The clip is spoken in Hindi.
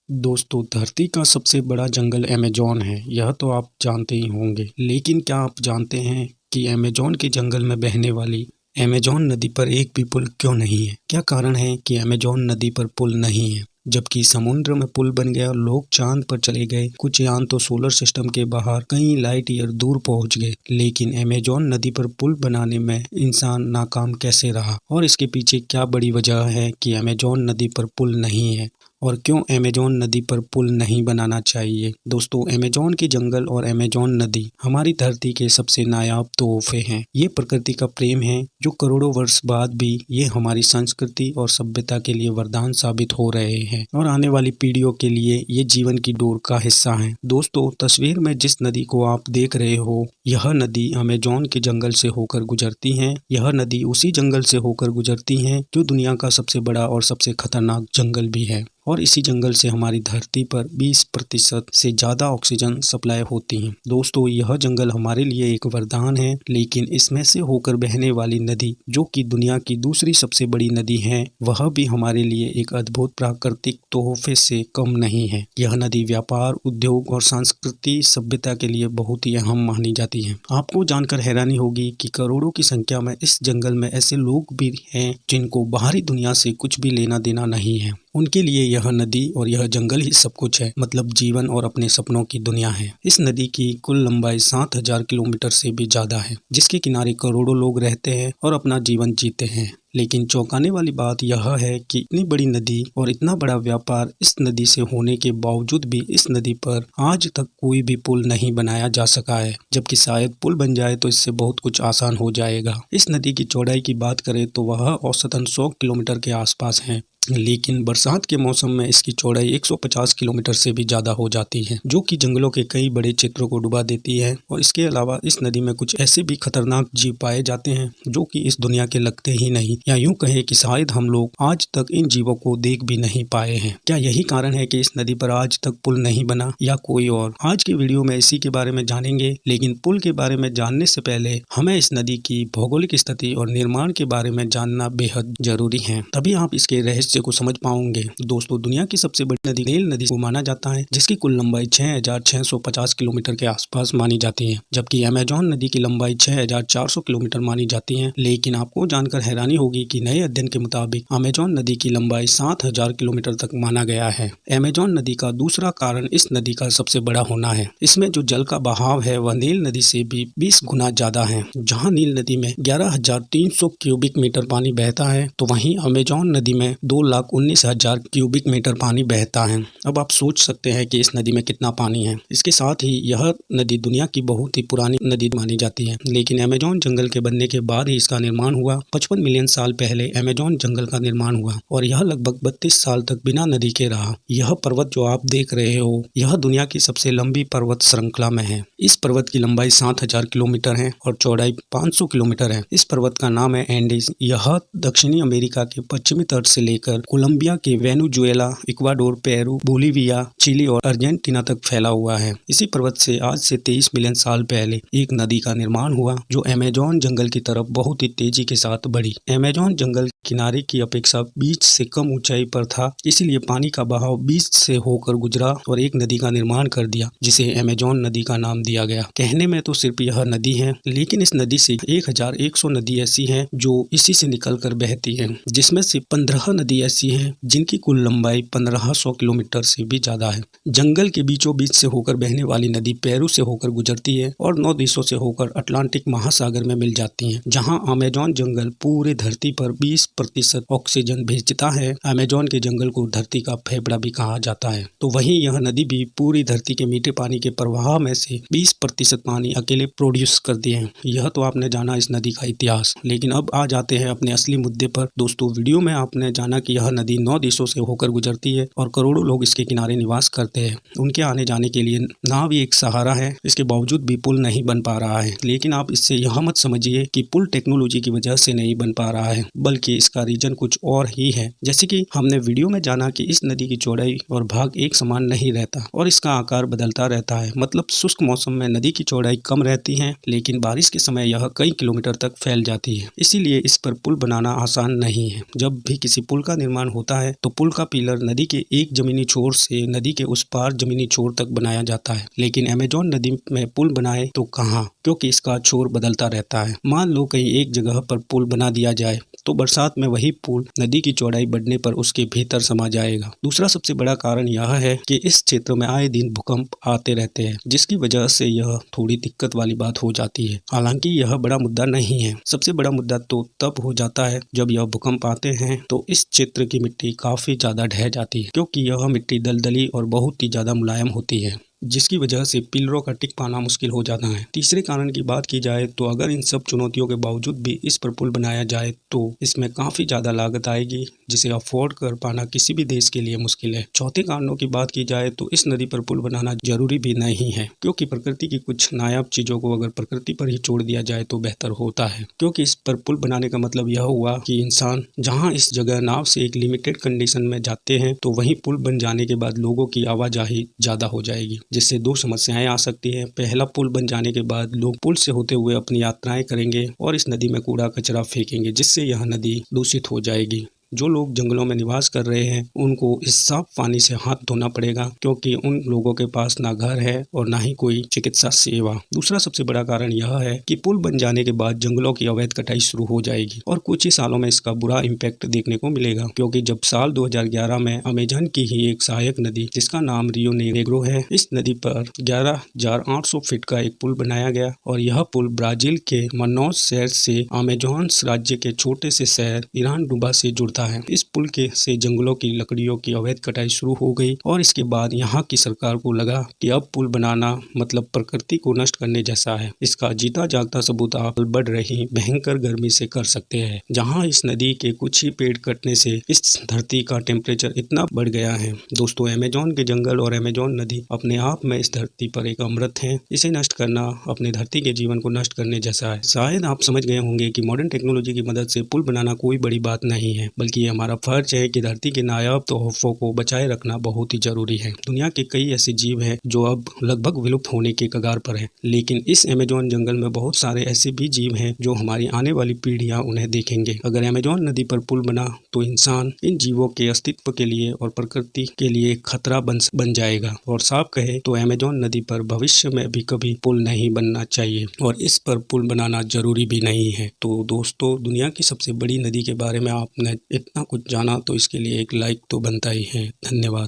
दोस्तों, धरती का सबसे बड़ा जंगल अमेज़न है, यह तो आप जानते ही होंगे। लेकिन क्या आप जानते हैं कि अमेज़न के जंगल में बहने वाली अमेज़न नदी पर एक भी पुल क्यों नहीं है? क्या कारण है कि अमेज़न नदी पर पुल नहीं है? जबकि समुद्र में पुल बन गया, लोग चांद पर चले गए, कुछ यान तो सोलर सिस्टम के बाहर कई लाइट ईयर दूर पहुंच गए, लेकिन अमेज़न नदी पर पुल बनाने में इंसान नाकाम कैसे रहा? और इसके पीछे क्या बड़ी वजह है कि अमेज़न नदी पर पुल नहीं है? और क्यों अमेज़न नदी पर पुल नहीं बनाना चाहिए? दोस्तों, अमेज़न के जंगल और अमेज़न नदी हमारी धरती के सबसे नायाब तोहफे हैं। ये प्रकृति का प्रेम है जो करोड़ों वर्ष बाद भी ये हमारी संस्कृति और सभ्यता के लिए वरदान साबित हो रहे हैं और आने वाली पीढ़ियों के लिए ये जीवन की डोर का हिस्सा है। दोस्तों, तस्वीर में जिस नदी को आप देख रहे हो, यह नदी अमेज़न के जंगल से होकर गुजरती है। यह नदी उसी जंगल से होकर गुजरती है जो दुनिया का सबसे बड़ा और सबसे खतरनाक जंगल भी है। और इसी जंगल से हमारी धरती पर 20% से ज़्यादा ऑक्सीजन सप्लाई होती है। दोस्तों, यह जंगल हमारे लिए एक वरदान है, लेकिन इसमें से होकर बहने वाली नदी जो कि दुनिया की दूसरी सबसे बड़ी नदी है, वह भी हमारे लिए एक अद्भुत प्राकृतिक तोहफे से कम नहीं है। यह नदी व्यापार, उद्योग और संस्कृति सभ्यता के लिए बहुत ही अहम मानी जाती है। आपको जानकर हैरानी होगी कि करोड़ों की संख्या में इस जंगल में ऐसे लोग भी हैं जिनको बाहरी दुनिया से कुछ भी लेना देना नहीं है। उनके लिए यह नदी और यह जंगल ही सब कुछ है, मतलब जीवन और अपने सपनों की दुनिया है। इस नदी की कुल लंबाई 7000 किलोमीटर से भी ज्यादा है, जिसके किनारे करोड़ों लोग रहते हैं और अपना जीवन जीते हैं। लेकिन चौंकाने वाली बात यह है कि इतनी बड़ी नदी और इतना बड़ा व्यापार इस नदी से होने के बावजूद भी इस नदी पर आज तक कोई भी पुल नहीं बनाया जा सका है, जबकि शायद पुल बन जाए तो इससे बहुत कुछ आसान हो जाएगा। इस नदी की चौड़ाई की बात करें तो वह औसतन 100 किलोमीटर के आसपास है, लेकिन बरसात के मौसम में इसकी चौड़ाई 150 किलोमीटर से भी ज़्यादा हो जाती है, जो कि जंगलों के कई बड़े क्षेत्रों को डुबा देती है। और इसके अलावा इस नदी में कुछ ऐसे भी खतरनाक जीव पाए जाते हैं जो कि इस दुनिया के लगते ही नहीं, या यूं कहे कि शायद हम लोग आज तक इन जीवों को देख भी नहीं पाए हैं। क्या यही कारण है कि इस नदी पर आज तक पुल नहीं बना, या कोई और? आज की वीडियो में इसी के बारे में जानेंगे, लेकिन पुल के बारे में जानने से पहले हमें इस नदी की भौगोलिक स्थिति और निर्माण के बारे में जानना बेहद जरूरी है, तभी आप इसके रहस्य को समझ पाओगे। दोस्तों, दुनिया की सबसे बड़ी नदी नील नदी को माना जाता है, जिसकी कुल लंबाई 6650 किलोमीटर के आसपास मानी जाती है, जबकि अमेज़न नदी की लंबाई 6400 किलोमीटर मानी जाती है। लेकिन आपको जानकर हैरानी होगी कि नए अध्ययन के मुताबिक अमेज़न नदी की लंबाई 7000 किलोमीटर तक माना गया है। अमेज़न नदी का दूसरा कारण इस नदी का सबसे बड़ा होना है। इसमें जो जल का बहाव है वह नील नदी से भी 20 गुना ज्यादा है। जहाँ नील नदी में 11300 क्यूबिक मीटर पानी बहता है, तो वहीं अमेज़न नदी में 2,19,000 क्यूबिक मीटर पानी बहता है। अब आप सोच सकते हैं कि इस नदी में कितना पानी है। इसके साथ ही यह नदी दुनिया की बहुत ही पुरानी नदी मानी जाती है, लेकिन अमेज़न जंगल के बनने के बाद ही इसका निर्माण हुआ। 55 मिलियन साल पहले अमेज़न जंगल का निर्माण हुआ और यह लगभग 32 साल तक बिना नदी के रहा। यह पर्वत जो आप देख रहे हो, यह दुनिया की सबसे लंबी पर्वत श्रृंखला में है। इस पर्वत की लंबाई 7000 किलोमीटर है और चौड़ाई 500 किलोमीटर है। इस पर्वत का नाम है एंडीज। यह दक्षिणी अमेरिका के पश्चिमी तट से लेकर कोलंबिया के Venezuela, Ecuador, Peru, Bolivia, Chile और अर्जेंटीना तक फैला हुआ है। इसी पर्वत से आज से 23 मिलियन साल पहले एक नदी का निर्माण हुआ जो अमेज़न जंगल की तरफ बहुत ही तेजी के साथ बढ़ी। अमेज़न जंगल किनारे की अपेक्षा बीच से कम ऊंचाई पर था, इसीलिए पानी का बहाव बीच से होकर गुजरा और एक नदी का निर्माण कर दिया, जिसे अमेज़न नदी का नाम दिया गया। कहने में तो सिर्फ यह नदी है, लेकिन इस नदी से 1100 नदी ऐसी हैं जो इसी से निकलकर बहती हैं, जिसमें से 15 नदी ऐसी हैं जिनकी कुल लंबाई 1500 किलोमीटर से भी ज्यादा है। जंगल के बीचों बीच से होकर बहने वाली नदी पेरू से होकर गुजरती है और 9 देशों से होकर अटलांटिक महासागर में मिल जाती है। जहां अमेज़न जंगल पूरे धरती पर 20% ऑक्सीजन भेजता है। अमेज़न के जंगल को धरती का फेफड़ा भी कहा जाता है। तो वहीं यह नदी भी पूरी धरती के मीठे पानी के प्रवाह में से 20% पानी अकेले प्रोड्यूस करती है। यह तो आपने जाना इस नदी का इतिहास, लेकिन अब आ जाते हैं अपने असली मुद्दे पर। दोस्तों, वीडियो में आपने जाना कि यह नदी 9 देशों से होकर गुजरती है और करोड़ों लोग इसके किनारे निवास करते हैं। उनके आने जाने के लिए नाव ही एक सहारा है। इसके बावजूद भी पुल नहीं बन पा रहा है। लेकिन आप इससे यह मत समझिए कि पुल टेक्नोलॉजी की वजह से नहीं बन पा रहा रहा है, बल्कि इसका रीजन कुछ और ही है। जैसे कि हमने वीडियो में जाना कि इस नदी की चौड़ाई और भाग एक समान नहीं रहता और इसका आकार बदलता रहता है। मतलब शुष्क मौसम में नदी की चौड़ाई कम रहती है, लेकिन बारिश के समय यह कई किलोमीटर तक फैल जाती है। इसीलिए इस पर पुल बनाना आसान नहीं है। जब भी किसी पुल का निर्माण होता है तो पुल का पिलर नदी के एक जमीनी छोर से नदी के उस पार जमीनी छोर तक बनाया जाता है, लेकिन अमेजोन नदी में पुल बनाए तो कहाँ, क्योंकि इसका छोर बदलता रहता है। मान लो कहीं एक जगह पर पुल बना दिया जाए तो बरसात में वही पुल नदी की चौड़ाई बढ़ने पर उसके भीतर समा जाएगा। दूसरा सबसे बड़ा कारण यह है कि इस क्षेत्र में आए दिन भूकंप आते रहते हैं, जिसकी वजह से यह थोड़ी दिक्कत वाली बात हो जाती है। हालांकि यह बड़ा मुद्दा नहीं है। सबसे बड़ा मुद्दा तो तब हो जाता है जब यह भूकंप आते हैं तो इस क्षेत्र की मिट्टी काफी ज्यादा ढह जाती है, क्योंकि यह मिट्टी दलदली और बहुत ही ज्यादा मुलायम होती है, जिसकी वजह से पिलरों का टिक पाना मुश्किल हो जाता है। तीसरे कारण की बात की जाए तो अगर इन सब चुनौतियों के बावजूद भी इस पर पुल बनाया जाए तो इसमें काफ़ी ज़्यादा लागत आएगी, जिसे अफोर्ड कर पाना किसी भी देश के लिए मुश्किल है। चौथे कारणों की बात की जाए तो इस नदी पर पुल बनाना जरूरी भी नहीं है, क्योंकि प्रकृति की कुछ नायाब चीज़ों को अगर प्रकृति पर ही छोड़ दिया जाए तो बेहतर होता है। क्योंकि इस पर पुल बनाने का मतलब यह हुआ कि इंसान जहाँ इस जगह नाव से एक लिमिटेड कंडीशन में जाते हैं तो वहीं पुल बन जाने के बाद लोगों की आवाजाही ज़्यादा हो जाएगी, जिससे दो समस्याएं आ सकती हैं। पहला, पुल बन जाने के बाद लोग पुल से होते हुए अपनी यात्राएं करेंगे और इस नदी में कूड़ा कचरा फेंकेंगे, जिससे यह नदी दूषित हो जाएगी। जो लोग जंगलों में निवास कर रहे हैं उनको इस साफ पानी से हाथ धोना पड़ेगा, क्योंकि उन लोगों के पास ना घर है और ना ही कोई चिकित्सा सेवा। दूसरा सबसे बड़ा कारण यह है कि पुल बन जाने के बाद जंगलों की अवैध कटाई शुरू हो जाएगी और कुछ ही सालों में इसका बुरा इम्पैक्ट देखने को मिलेगा, क्योंकि जब साल 2011 में अमेजन की ही एक सहायक नदी जिसका नाम रियो नेग्रो है, इस नदी पर 11,800 फीट का एक पुल बनाया गया और यह पुल ब्राजील के मनौस शहर से अमेजोन्स राज्य के छोटे से शहर इरानडुबा से जुड़ता है। इस पुल के से जंगलों की लकड़ियों की अवैध कटाई शुरू हो गई और इसके बाद यहाँ की सरकार को लगा कि अब पुल बनाना मतलब प्रकृति को नष्ट करने जैसा है। इसका जीता जागता सबूत आप बढ़ रही भयंकर गर्मी से कर सकते हैं, जहाँ इस नदी के कुछ ही पेड़ कटने से इस धरती का टेम्परेचर इतना बढ़ गया है। दोस्तों, अमेजोन के जंगल और अमेजोन नदी अपने आप में इस धरती पर एक अमृत है। इसे नष्ट करना अपने धरती के जीवन को नष्ट करने जैसा है। शायद आप समझ गए होंगे कि मॉडर्न टेक्नोलॉजी की मदद से पुल बनाना कोई बड़ी बात नहीं है, बल्कि ये हमारा फर्ज है कि धरती के नायाब तोहफों को बचाए रखना बहुत ही जरूरी है। दुनिया के कई ऐसे जीव हैं जो अब लगभग विलुप्त होने के कगार पर हैं, लेकिन इस अमेजोन जंगल में बहुत सारे ऐसे भी जीव हैं जो हमारी आने वाली पीढ़ियां उन्हें देखेंगे। अगर अमेजोन नदी पर पुल बना तो इंसान इन जीवों के अस्तित्व के लिए और प्रकृति के लिए खतरा बन जाएगा। और साफ कहे तो अमेजोन नदी पर भविष्य में भी कभी पुल नहीं बनना चाहिए और इस पर पुल बनाना जरूरी भी नहीं है। तो दोस्तों, दुनिया की सबसे बड़ी नदी के बारे में आपने इतना कुछ जाना तो इसके लिए एक लाइक तो बनता ही है। धन्यवाद।